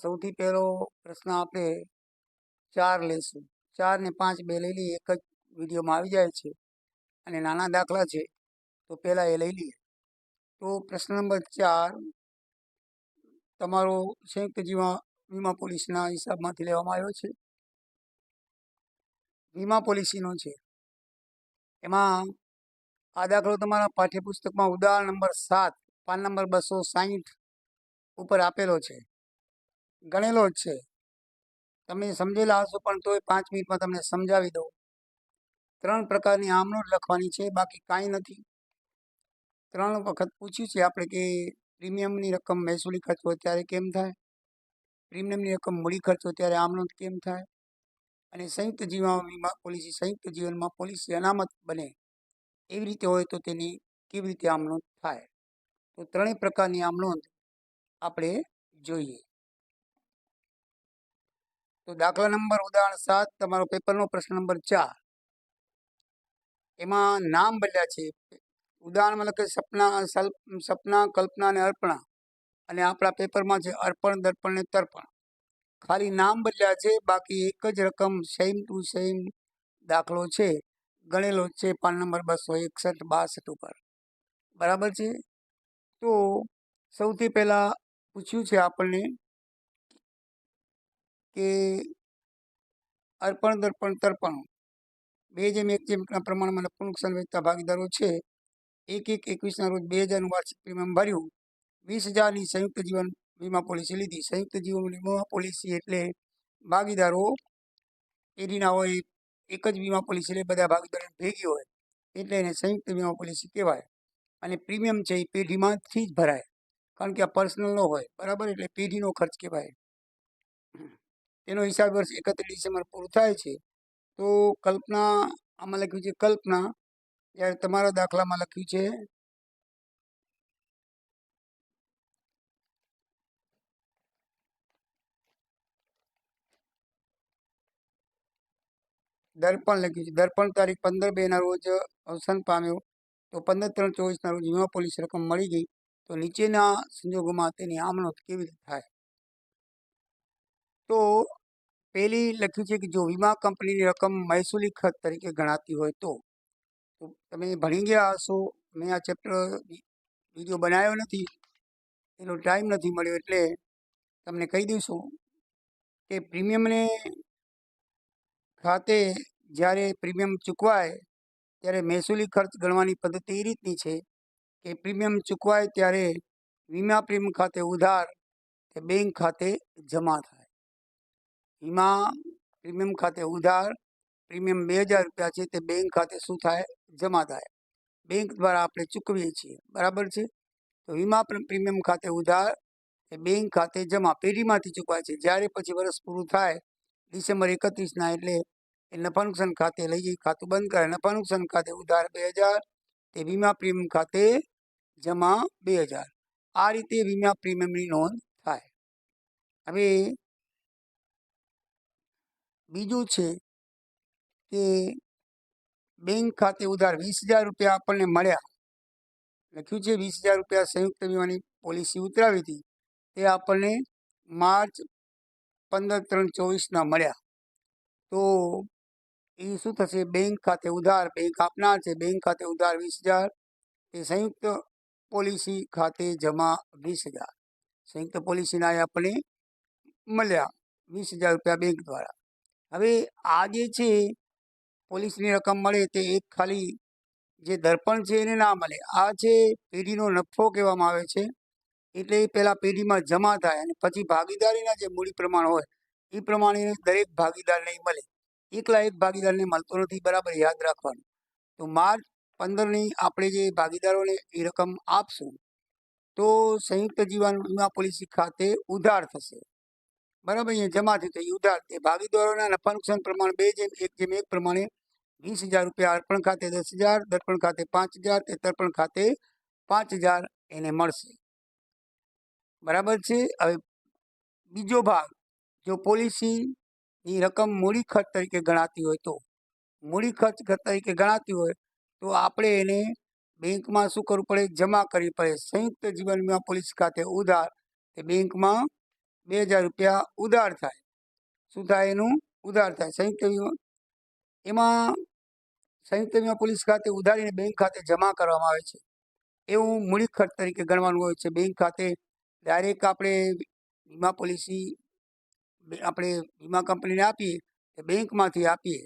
સૌથી પહેલો પ્રશ્ન આપણે 4 લેશું. 4 ને 5 બે લઈ લઈએ, એક જ વિડીયોમાં આવી જાય છે અને નાના દાખલા છે તો પહેલાં એ લઈ લઈએ. તો પ્રશ્ન નંબર 4 તમારો સંયુક્ત વીમા પોલિસીના હિસાબમાંથી લેવામાં આવ્યો છે. વીમા પોલિસીનો છે. એમાં આ દાખલો તમારા પાઠ્યપુસ્તકમાં ઉદાહરણ નંબર 7 પાન નંબર 260 ઉપર આપેલો છે, ગણેલો જ છે. તમે સમજેલા હશો પણ તોય 5 મિનિટમાં તમને સમજાવી દઉં. 3 પ્રકારની આમ નોંધ લખવાની છે, બાકી કાંઈ નથી. 3 વખત પૂછ્યું છે આપણે કે પ્રીમિયમની રકમ મહેસૂલી ખર્ચ હોય ત્યારે કેમ થાય, પ્રીમિયમની રકમ મૂડી ખર્ચ હોય ત્યારે આમ નોંધ કેમ થાય, અને સંયુક્ત વીમા પોલિસી સંયુક્ત જીવનમાં પોલિસી અનામત બને એવી રીતે હોય તો તેની કેવી રીતે આમ નોંધ થાય. તો 3 પ્રકારની આમ નોંધ આપણે જોઈએ. તો દાખલા નંબર ઉદાહરણ 7 તમારો પેપરનો પ્રશ્ન નંબર 4. એમાં નામ બદલ્યા છે. ઉદાહરણમાં લખે સપના, કલ્પના અને અર્પણા, અને આપણા પેપરમાં છે અર્પણ, દર્પણ ને તર્પણ. ખાલી નામ બદલ્યા છે, બાકી એક જ રકમ સેમ ટુ સેમ દાખલો છે, ગણેલો છે પાન નંબર 261-62 ઉપર. બરાબર છે. તો સૌથી પહેલા પૂછ્યું છે આપણને કે અર્પણ, દર્પણ, તર્પણ 2:1 પ્રમાણમાં નફો નુકસાન વેચતા ભાગીદારો છે. 1/1/21 રોજ 2000 વાર્ષિક પ્રીમિયમ ભર્યું, 20,000ની સંયુક્ત જીવન વીમા પોલિસી લીધી. સંયુક્ત જીવન વીમા પોલિસી એટલે ભાગીદારો પેઢીના હોય, એક જ વીમા પોલિસી એટલે બધા ભાગીદારો ભેગી હોય એટલે એને સંયુક્ત વીમા પોલિસી કહેવાય. અને પ્રીમિયમ છે એ પેઢીમાંથી જ ભરાય, કારણ કે આ પર્સનલ ન હોય, બરાબર, એટલે પેઢીનો ખર્ચ કહેવાય. તેનો હિસાબ વર્ષ 31 ડિસેમ્બર પૂરું થાય છે. તો કલ્પના, આમાં લખ્યું છે કલ્પના, જ્યારે તમારા દાખલામાં લખ્યું છે દર્પણ લખ્યું છે. દર્પણ તારીખ 15/2 રોજ અવસાન પામ્યો, તો 15/3/24 રોજ વીમા પોલિસી રકમ મળી ગઈ. તો નીચેના સંજોગોમાં તેની આમ નોંધ કેવી રીતે થાય. તો પહેલી લખ્યું છે કે જો વીમા કંપનીની રકમ મહેસૂલી ખર્ચ તરીકે ગણાતી હોય તો તમે ભણી ગયા હશો. મેં આ ચેપ્ટર વિડીયો બનાવ્યો નથી, એનો ટાઈમ નથી મળ્યો, એટલે તમને કહી દઈશું કે પ્રીમિયમને ખાતે જ્યારે પ્રીમિયમ ચૂકવાય ત્યારે મહેસૂલી ખર્ચ ગણવાની પદ્ધતિ એ રીતની છે કે પ્રીમિયમ ચૂકવાય ત્યારે વીમા પ્રીમિયમ ખાતે ઉધાર કે બેંક ખાતે જમા થાય. વીમા પ્રીમિયમ ખાતે ઉધાર, પ્રીમિયમ 2000 રૂપિયા છે તે બેંક ખાતે શું થાય, જમા થાય. બેંક દ્વારા આપણે ચૂકવીએ છીએ, બરાબર છે. તો વીમા પ્રીમિયમ ખાતે ઉધાર એ બેંક ખાતે જમા પેઢીમાંથી ચૂકવાય છે. જ્યારે પછી વર્ષ પૂરું થાય ડિસેમ્બર 31ના, એટલે એ નફા નુકસાન ખાતે લઈ જઈ ખાતું બંધ કરે. નફા નુકસાન ખાતે ઉધાર 2000, તે વીમા પ્રીમિયમ ખાતે જમા 2000. આ રીતે વીમા પ્રીમિયમની નોંધ થાય. હવે બીજું છે કે બેંક ખાતે ઉધાર 20,000 રૂપિયા આપણને મળ્યા, લખ્યું છે 20,000 રૂપિયા સંયુક્ત વીમાની પોલિસી ઉતરાવી હતી, તે આપણને માર્ચ 15/3/24ના મળ્યા. તો એ શું થશે, બેંક ખાતે ઉધાર, બેંક આપનાર છે, બેંક ખાતે ઉધાર 20,000, એ સંયુક્ત પોલિસી ખાતે જમા 20,000. સંયુક્ત પોલિસીના આપણને મળ્યા 20,000 રૂપિયા બેંક દ્વારા. હવે આ જે છે પોલિસીની રકમ મળે તે એક ખાલી જે દર્પણ છે એને ના મળે. આ છે પેઢીનો નફો કહેવામાં આવે છે, એટલે એ પહેલાં પેઢીમાં જમા થાય અને પછી ભાગીદારીના જે મૂડી પ્રમાણ હોય એ પ્રમાણે દરેક ભાગીદારને મળે. એકલા એક ભાગીદારને મળતો નથી, બરાબર યાદ રાખવાનું. તો માર્ચ 15ની આપણે જે ભાગીદારોને એ રકમ આપશું તો સંયુક્ત જીવન વીમા પોલિસી ખાતે ઉધાર થશે, બરાબર. અહીંયા જમા થયું તો એ ઉધાર, તે ભાગીદારોના નફા નુકસાન પ્રમાણ 2:1 પ્રમાણે 20,000 રૂપિયા અર્પણ ખાતે 10,000, દર્પણ ખાતે 5,000, તે તર્પણ ખાતે 5,000 એને મળશે, બરાબર છે. હવે બીજો ભાગ, જો પોલિસીની રકમ મૂડી ખર્ચ તરીકે ગણાતી હોય તો મૂડી ખર્ચ તરીકે ગણાતી હોય તો આપણે એને બેંકમાં શું કરવું પડે, જમા કરવી પડે. સંયુક્ત જીવન વીમા પોલિસી ખાતે ઉધાર, તે બેંકમાં ₹2000 ઉધાર થાય. શું થાય? એનું ઉધાર થાય. સંયુક્ત વીમા એમાં સંયુક્ત વીમા પોલિસી ખાતે ઉધારીને બેંક ખાતે જમા કરવામાં આવે છે. એવું મૂડી ખર્ચ તરીકે ગણવાનું હોય છે. બેંક ખાતે ડાયરેક્ટ આપણે વીમા પોલિસી આપણે વીમા કંપનીને આપીએ કે બેંકમાંથી આપીએ,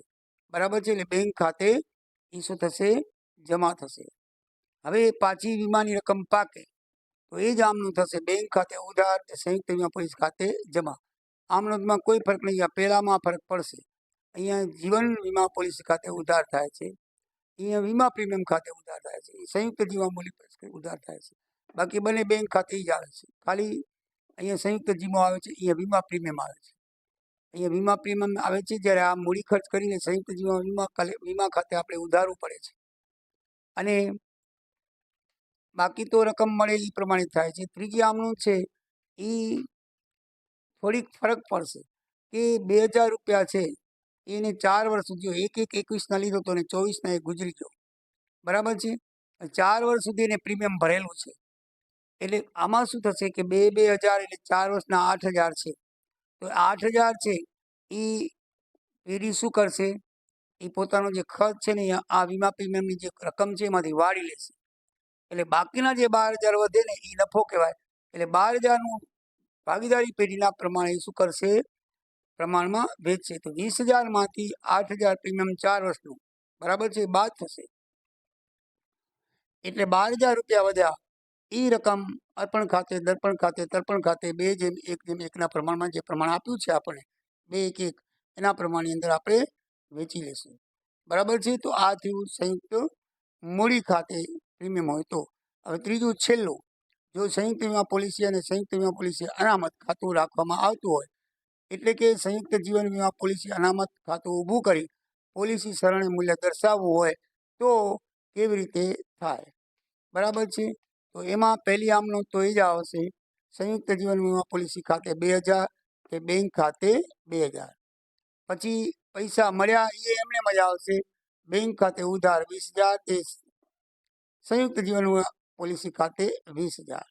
બરાબર છે. એટલે બેંક ખાતે એ શું થશે? જમા થશે. હવે પાછી વીમાની રકમ પાકે તો એ જ આમનું થશે. બેંક ખાતે ઉધાર, સંયુક્ત વીમા પોલિસી ખાતે જમા. આમ નોંધમાં કોઈ ફરક નહીં. પહેલામાં ફરક પડશે. અહીંયા જીવન વીમા પોલિસી ખાતે ઉધાર થાય છે, અહીંયા વીમા પ્રીમિયમ ખાતે ઉધાર થાય છે, સંયુક્ત જીવન મૂલ્ય ઉધાર થાય છે. બાકી બંને બેંક ખાતે જ આવે છે. ખાલી અહીંયા સંયુક્ત જીવો આવે છે, અહીંયા વીમા પ્રીમિયમ આવે છે. અહીંયા વીમા પ્રીમિયમ આવે છે જ્યારે આ મૂડી ખર્ચ કરીને સંયુક્ત જીવન વીમા ખાતે આપણે ઉધારવું પડે છે અને બાકી તો રકમ મળે એ પ્રમાણે થાય છે. ત્રીજી આમનું છે એ થોડીક ફરક પડશે કે ₹2000 છે એને 4 વર્ષ સુધી, એક 21ના લીધો તો 24ના એ ગુજરી ગયો, બરાબર છે. 4 વર્ષ સુધી એને પ્રીમિયમ ભરેલું છે. એટલે આમાં શું થશે કે 2000 એટલે 4 વર્ષના 8000 છે. તો 8000 છે એ પેઢી શું કરશે? એ પોતાનો જે ખર્ચ છે ને આ વીમા પ્રીમિયમની જે રકમ છે એમાંથી વાળી લેશે. એટલે બાકીના જે 12000 વધે ને એ નફો કહેવાય. એટલે 12000નું ભાગીદારી પેઢીના પ્રમાણે શું કરશે? પ્રમાણમાં વેચશે. તો 20000માંથી 8000 પ્રીમિયમ 4 વર્ષનું, બરાબર છે, બાદ થશે. એટલે ₹12000 વધ્યા. એ રકમ અર્પણ ખાતે, દર્પણ ખાતે, તર્પણ ખાતે 2:1:1ના પ્રમાણમાં જે પ્રમાણ આપ્યું છે આપણે 2:1:1 એના પ્રમાણની અંદર આપણે વેચી લેશું, બરાબર છે. તો આ થયું સંયુક્ત મૂડી ખાતે પ્રીમિયમ હોય તો. હવે ત્રીજું છેલ્લું, જો સંયુક્ત વીમા પોલિસી અને સંયુક્ત વીમા પોલિસી અનામત ખાતું રાખવામાં આવતું હોય, એટલે કે સંયુક્ત જીવન વીમા પોલિસી અનામત ખાતું ઊભું કરી પોલિસી સરણે મૂલ્ય દર્શાવવું હોય તો કેવી રીતે થાય? બરાબર છે. તો એમાં પહેલી આમનો તો એ જ આવશે, સંયુક્ત જીવન વીમા પોલિસી ખાતે 2000 કે બેંક ખાતે 2000. પછી પૈસા મળ્યા એ એમને મજા આવશે. બેંક ખાતે ઉધાર 20000 તે સંયુક્ત જીવન વીમા પોલિસી ખાતે 20000.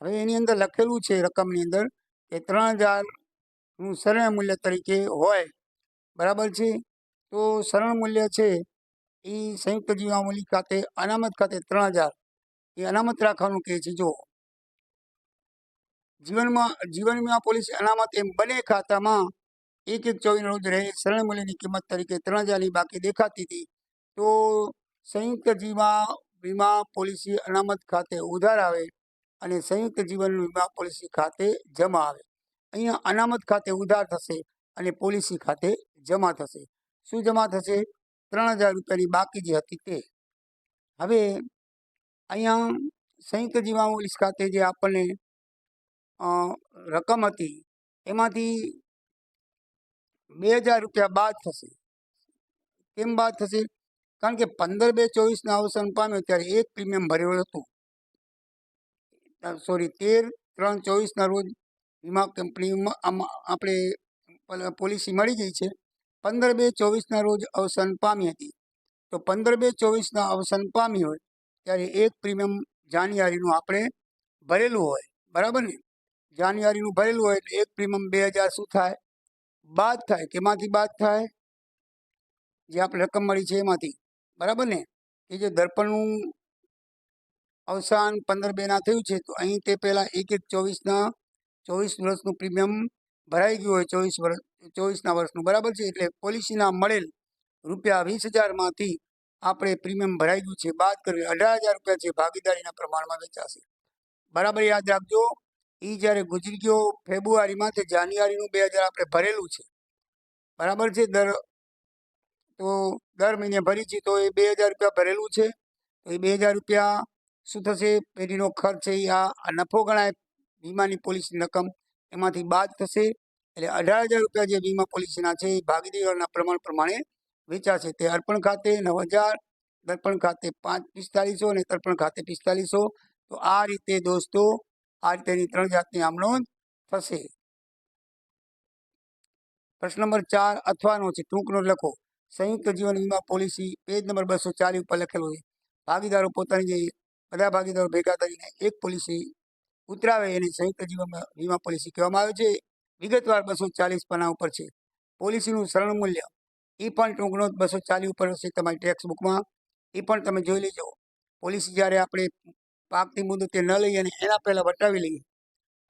હવે એની અંદર લખેલું છે રકમની અંદર કે 3000નું સરણ મૂલ્ય તરીકે હોય, બરાબર છે. તો સરણ મૂલ્ય છે એ સંયુક્ત જીવન મૂલ્ય ખાતે અનામત ખાતે 3000 એ અનામત રાખવાનું કહે છે. જો જીવન વીમા પોલિસી અનામત એમ બંને ખાતામાં 1/1/24 રોજ રહે સરણ મૂલ્યની કિંમત તરીકે 3000ની બાકી દેખાતી હતી, તો સંયુક્ત વીમા પોલિસી અનામત ખાતે ઉધાર આવે અને સંયુક્ત જીવન વીમા પોલિસી ખાતે જમા આવે. અહીંયા અનામત ખાતે ઉધાર થશે અને પોલિસી ખાતે જમા થશે. શું જમા થશે? ₹3000ની બાકી જે હતી તે. હવે અહીંયા સંયુક્ત જીવન પોલિસી ખાતે જે આપણને રકમ હતી એમાંથી ₹2000 બાદ થશે. કેમ બાદ થશે? કારણ કે 15/2/24ના અવસાન પામ્યો ત્યારે એક પ્રીમિયમ ભરેલું હતું. સોરી, 13/3/24ના રોજ વીમા કંપનીમાં આપણે પોલિસી મળી ગઈ છે. 15/2/24ના રોજ અવસાન પામી હતી. તો 15/2/24ના અવસાન પામી હોય ત્યારે એક પ્રીમિયમ જાન્યુઆરીનું આપણે ભરેલું હોય, બરાબર ને. જાન્યુઆરીનું ભરેલું હોય એટલે એક પ્રીમિયમ 2000 શું થાય? બાદ થાય. કેમાંથી બાદ થાય? જે આપણે રકમ મળી છે એમાંથી, બરાબર ને. એ જે દર્પણનું અવસાન 15/2ના થયું છે તો અહીં તે પહેલાં 1/1/24ના 24 વર્ષનું પ્રીમિયમ ભરાઈ ગયું હોય, 24ના વર્ષનું, બરાબર છે. એટલે પોલિસીના મળેલ ₹20000માંથી આપણે પ્રીમિયમ ભરાઈ ગયું છે બાદ કરી ₹18000 છે ભાગીદારીના પ્રમાણમાં વેચાશે, બરાબર. યાદ રાખજો. એ જ્યારે ગુજરી ગયો ફેબ્રુઆરીમાં તે જાન્યુઆરીનું 2000 આપણે ભરેલું છે, બરાબર છે. દર મહિને ભરી છે તો એ ₹2000 ભરેલું છે. તો એ ₹2000 શું થશે? પેઢીનો ખર્ચ છે એ આ નફો ગણાય વીમાની પોલિસીની રકમ, એમાંથી બાદ થશે. એટલે ₹18000 જે વીમા પોલિસીના છે એ ભાગીદારીના પ્રમાણ પ્રમાણે વેચાશે. તે અર્પણ ખાતે 9000, દર્પણ ખાતે 4500 અને તર્પણ ખાતે 4500. તો આ રીતે દોસ્તો, આ રીતેની 3 જાતની આમ નોંધ થશે. પ્રશ્ન નંબર 4 અથવાનો છે, ટૂંક નોંધ લખો. સંયુક્ત જીવન વીમા પોલિસી પેજ નંબર 240 ઉપર લખેલું છે. ભાગીદારો પોતાની જે બધા ભાગીદારો ભેગા કરીને એક પોલિસી ઉતરાવે એને સંયુક્ત જીવન વીમા પોલિસી કહેવામાં આવે છે. વિગતવાર 240 પાના ઉપર છે. પોલિસીનું સરળ મૂલ્ય એ પણ ટૂંક નોંધ 240 ઉપર હશે તમારી ટેક્સ બુકમાં. એ પણ તમે જોઈ લેજો. પોલિસી જ્યારે આપણે પાકની મુદતે ન લઈએ અને એના પહેલાં વટાવી લઈએ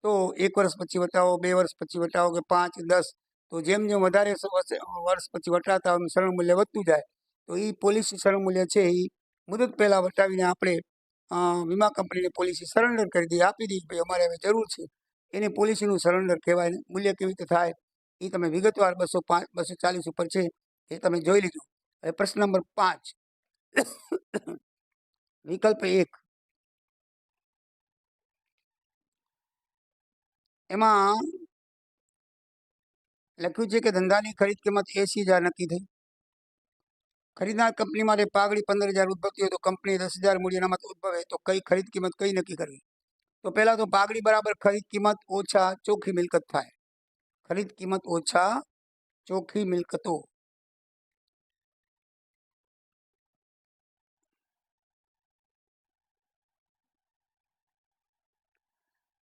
તો 1 વર્ષ પછી વટાવો, 2 વર્ષ પછી વટાવો કે 5, 10, તો જેમ જેમ વધારે વર્ષ પછી વટાતા હોય સરળ મૂલ્ય વધતું જાય. તો એ પોલિસી સરળ મૂલ્ય છે એ મુદત પહેલાં વટાવીને આપણે વીમા કંપનીને પોલિસી સરેન્ડર કરી દઈએ, આપી દઈએ ભાઈ અમારે હવે જરૂર છે. એને પોલિસીનું સરેન્ડર કહેવાય. મૂલ્ય કેવી રીતે થાય એ તમે વિગતવાર 205, 240 ઉપર છે એ તમે જોઈ લીધું. હવે પ્રશ્ન નંબર 5, વિકલ્પ 1, એમાં લખ્યું છે કે ધંધાની ખરીદ કિંમત 80,000 નક્કી થઈ. ખરીદનાર કંપની માટે પાઘડી 15,000 ઉદ્ભવતી હોય તો કંપની 10,000 મૂડી અનામત ઉદ્ભવે તો કઈ ખરીદ કિંમત કઈ નક્કી કરવી? તો પહેલા તો પાઘડી બરાબર ખરીદ કિંમત ઓછા ચોખ્ખી મિલકત થાય. ખરીદ કિંમત ઓછા ચોખ્ખી મિલકતો.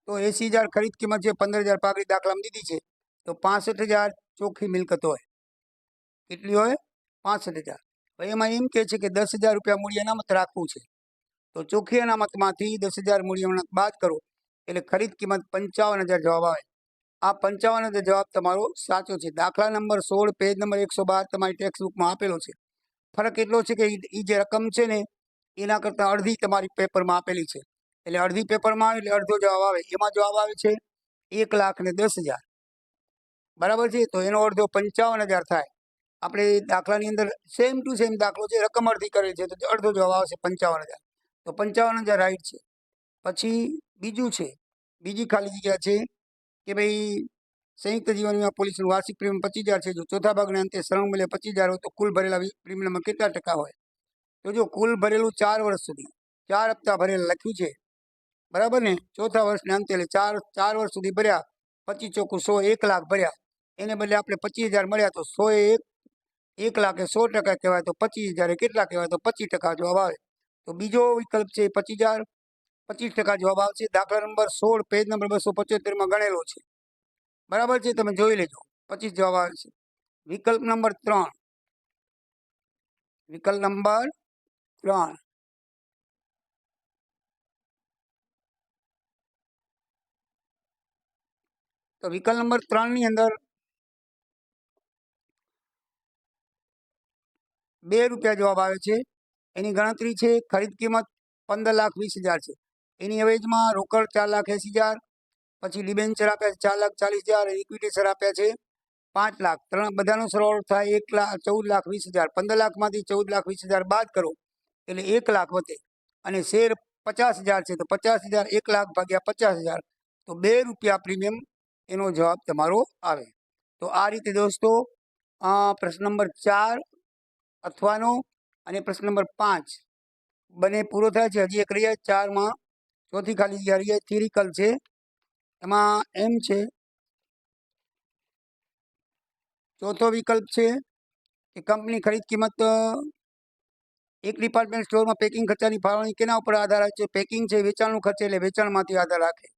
તો 80,000 ખરીદ કિંમત છે, 15,000 પાઘડી દાખલામાં દીધી છે, તો 65,000 ચોખ્ખી મિલકત હોય. કેટલી હોય? 65,000. ભાઈ એમાં એમ કે છે કે 10,000 રૂપિયા મૂડી અનામત રાખવું છે. તો ચોખ્ખી અનામતમાંથી 10,000 મૂડી અનામત બાદ કરો એટલે ખરીદ કિંમત 55,000 જવાબ આવે. આ 55,000 જવાબ તમારો સાચો છે. દાખલા નંબર 16, પેજ નંબર 112 તમારી ટેક્સ્ટ બુકમાં આપેલો છે. ફરક એટલો છે કે એ જે રકમ છે ને એના કરતાં અડધી તમારી પેપરમાં આપેલી છે. એટલે અડધી પેપરમાં આવે એટલે અડધો જવાબ આવે. એમાં જવાબ આવે છે 1,10,000. બરાબર છે. તો એનો અડધો 55,000 થાય. આપણે દાખલાની અંદર સેમ ટુ સેમ દાખલો છે, રકમ અડધી કરેલી છે, તો અડધો જવાબ આવશે 55,000. તો 55,000 રાઈટ છે. પછી બીજું છે, બીજી ખાલી જગ્યા છે કે ભાઈ સંયુક્ત જીવન વીમા પોલિસીનું વાર્ષિક પ્રીમિયમ 25,000 છે. જો ચોથા ભાગના અંતે સરળ મૂલ્ય 25,000 હોય તો કુલ ભરેલા પ્રીમિયમમાં કેટલા ટકા હોય? તો જો કુલ ભરેલું 4 વર્ષ સુધી 4 હપ્તા ભરેલા લખ્યું છે, બરાબર ને? ચોથા વર્ષના અંતે એટલે 4 વર્ષ સુધી ભર્યા, 25 ચોખ્ખું 100, 1 લાખ ભર્યા, એને બદલે આપણે 25,000 મળ્યા તો 100 એ 1 લાખ 100% કહેવાય. તો 25,000 કેટલા કહેવાય? તો 25% જવાબ આવે. તો બીજો વિકલ્પ છે 25,000, 25% જવાબ આવશે. દાખલા નંબર 16, પેજ નંબર 275 ગણેલો છે. બરાબર છે, તમે જોઈ લેજો. 25 જવાબ આવે છે. વિકલ્પ નંબર 3, વિકલ્પ નંબર 3, તો વિકલ્પ નંબર 3 ની અંદર 2 રૂપિયા જવાબ આવે છે. એની ગણતરી છે, ખરીદ કિંમત 15,20,000 છે. એની અવેજમાં રોકડ 4,80,000, પછી ડિબેન્ચર આપ્યા છે 4,40,000, ઇક્વિટી શેર આપ્યા છે 5 લાખ. ત્રણ બધાનો સરવાળો થાય 14,20,000. 15 લાખમાંથી 14,20,000 બાદ કરો એટલે 1 લાખ વધે. અને શેર 50,000 છે તો 50,000 1 લાખ ભાગ્યા 50,000 તો 2 રૂપિયા પ્રીમિયમ એનો જવાબ તમારો આવે. તો આ રીતે દોસ્તો પ્રશ્ન નંબર 4 અથવાનો અને પ્રશ્ન નંબર 5 બંને પૂરો થાય છે. હજી એક રહી જાય 4માં, ચોથી ખાલી જગ્યા રહી જાય, થિયરિકલ છે. એમાં એમ છે, ચોથો વિકલ્પ છે કે કંપની ખરીદ કિંમત એક ડિપાર્ટમેન્ટ સ્ટોરમાં પેકિંગ ખર્ચાની ફાળવણી કેના ઉપર આધાર રાખે છે? પેકિંગ છે વેચાણનું ખર્ચ એટલે વેચાણમાંથી આધાર રાખે.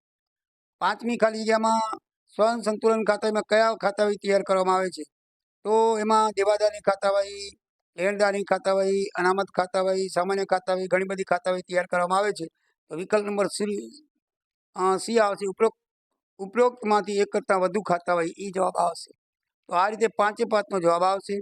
પાંચમી ખાલી જગ્યામાં સ્વયં સંતુલન ખાતામાં કયા ખાતાવહી તૈયાર કરવામાં આવે છે? તો એમાં દેવાદારની ખાતાવહી, લેણદારની ખાતાવહી, અનામત ખાતાવહી, સામાન્ય ખાતાવહી, ઘણી બધી ખાતાવહી તૈયાર કરવામાં આવે છે. તો વિકલ્પ નંબર સી આવશે. ઉપરોક્તમાંથી એક કરતાં વધુ ખાતાવહી એ જવાબ આવશે. તો આ રીતે 5એ 5નો જવાબ આવશે.